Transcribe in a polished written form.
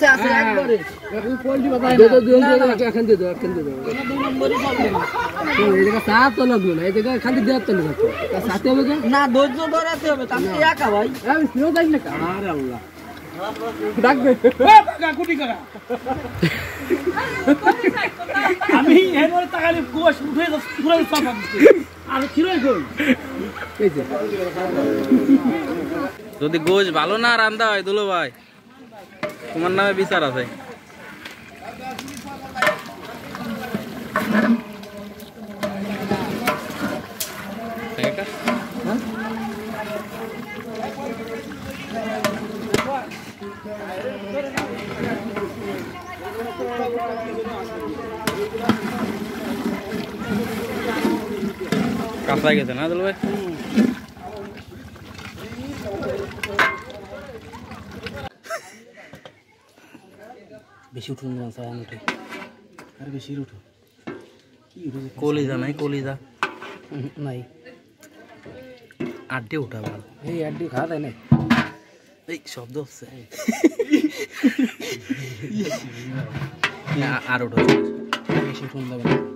আছে আছে একবারে ওই পোল্ট্রি বাজায় না এখন দে দাও দুই নম্বরই চলবে না এই জায়গা সাত তো লাগলো না এই জায়গা খালি দেওয়ার তো লাগবে সাথে হবে না ধৈর্য ধরাতে হবে তাহলে একা ভাই আমি ফিরো যাই না আরে আল্লাহ ডাকবে গুটি করা আমি এর তাকালে গোশ উঠে পুরো চাপা দিচ্ছি আর খিরই কই এই যে যদি গোশ ভালো না রান্দা হয় দুলো ভাই তোমার নামে বিচার আছে কাঁচা গেছে না দুলো ভাই বেশি উঠুন না স্যার উঠে আর বেশি উঠো কি উঠে কলিজা নাই কলিজা নাই আড্ডে উঠা ভালো এই আড্ডি খাওয়া যায় না এই শব্দ হচ্ছে আর ওঠা বেশি উঠুন যাবে না